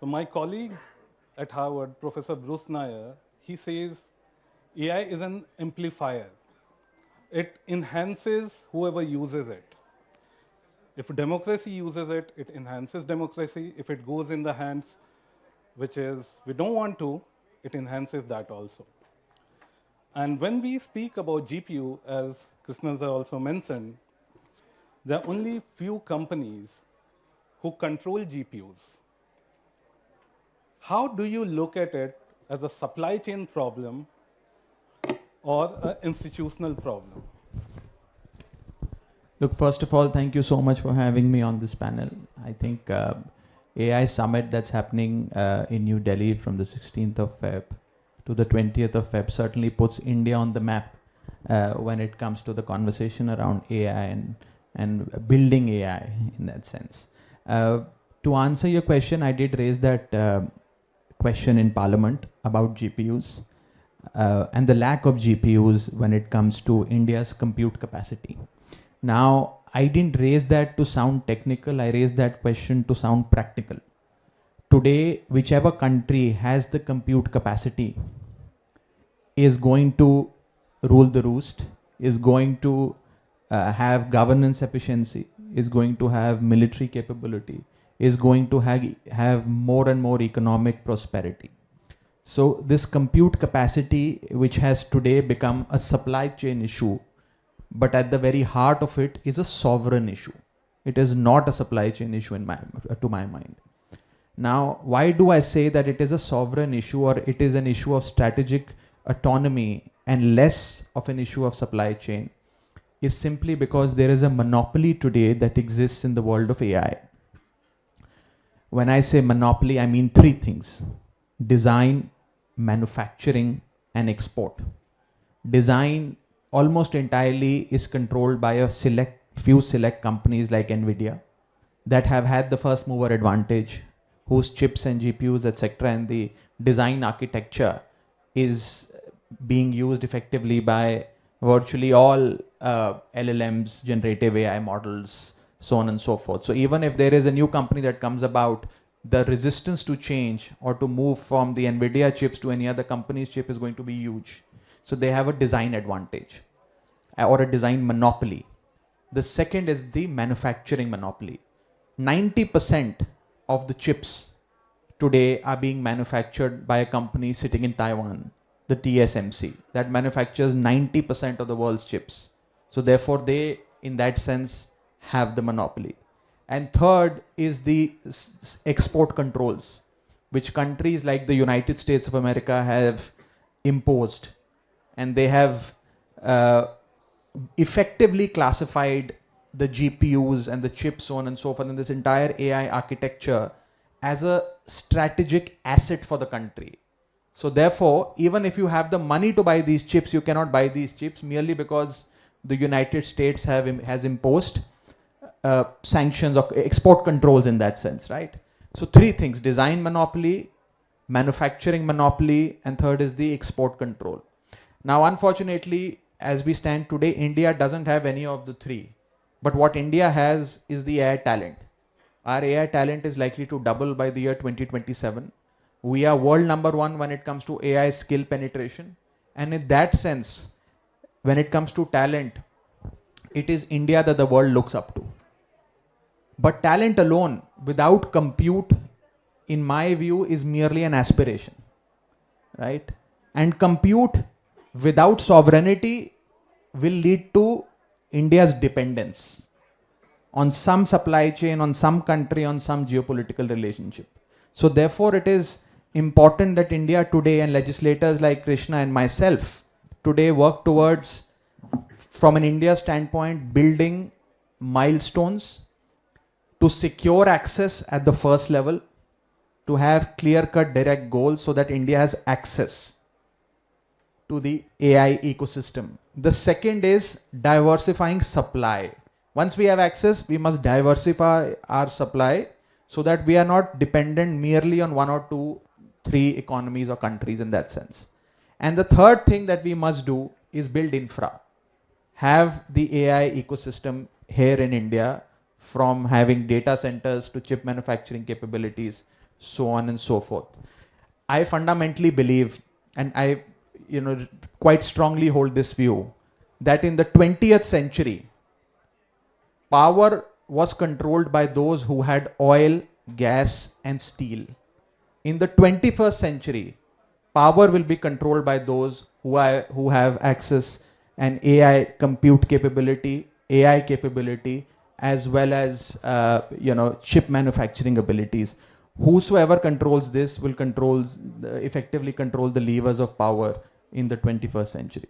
my colleague at Harvard, Professor Bruce Nair, he says AI is an amplifier. It enhances whoever uses it. If democracy uses it, it enhances democracy. If it goes in the hands which is we don't want to, it enhances that also. And when we speak about GPU, as Krishnan also mentioned, there are only few companies who control GPUs. How do you look at it as a supply chain problem or an institutional problem? Look, first of all, thank you so much for having me on this panel. I think AI Summit that's happening in New Delhi from the 16th of Feb to the 20th of Feb certainly puts India on the map when it comes to the conversation around AI and building AI in that sense. To answer your question, I did raise that question in Parliament about GPUs and the lack of GPUs when it comes to India's compute capacity. Now, I didn't raise that to sound technical, I raised that question to sound practical. Today, whichever country has the compute capacity is going to rule the roost, is going to have governance efficiency, is going to have military capability, is going to have more and more economic prosperity. So this compute capacity, which has today become a supply chain issue, but at the very heart of it is a sovereign issue. It is not a supply chain issue to my mind. Now, why do I say that it is a sovereign issue or it is an issue of strategic autonomy and less of an issue of supply chain? Is simply because there is a monopoly today that exists in the world of AI. When I say monopoly, I mean three things: design, manufacturing, and export. Design almost entirely is controlled by a few select companies like NVIDIA that have had the first mover advantage, whose chips and GPUs, etc., and the design architecture is being used effectively by virtually all LLMs, generative AI models, so on and so forth. So even if there is a new company that comes about, the resistance to change or to move from the NVIDIA chips to any other company's chip is going to be huge. So they have a design advantage or a design monopoly. The second is the manufacturing monopoly. 90% of the chips today are being manufactured by a company sitting in Taiwan, the TSMC, that manufactures 90% of the world's chips. So therefore they, in that sense, have the monopoly. And third is the export controls, which countries like the United States of America have imposed. And they have effectively classified the GPUs and the chips, so on and so forth, and this entire AI architecture as a strategic asset for the country. So therefore, even if you have the money to buy these chips, you cannot buy these chips merely because the United States has imposed sanctions or export controls in that sense, right? So three things: design monopoly, manufacturing monopoly, and third is the export control. Now, unfortunately, as we stand today, India doesn't have any of the three. But what India has is the AI talent. Our AI talent is likely to double by the year 2027. We are world number one when it comes to AI skill penetration. And in that sense, when it comes to talent, it is India that the world looks up to. But talent alone, without compute, in my view, is merely an aspiration, right? And compute without sovereignty will lead to India's dependence on some supply chain, on some country, on some geopolitical relationship. So therefore, it is important that India today and legislators like Krishna and myself today work towards, from an India standpoint, building milestones to secure access at the first level, to have clear-cut direct goals so that India has access to the AI ecosystem. The second is diversifying supply. Once we have access, we must diversify our supply so that we are not dependent merely on one or two, three economies or countries in that sense. And the third thing that we must do is build infra. Have the AI ecosystem here in India, from having data centers to chip manufacturing capabilities so on and so forth. I fundamentally believe, and I, quite strongly hold this view, that in the 20th century, power was controlled by those who had oil, gas, and steel. In the 21st century, power will be controlled by those who have access and AI compute capability, AI capability, as well as chip manufacturing abilities. Whosoever controls this will effectively control the levers of power in the 21st century.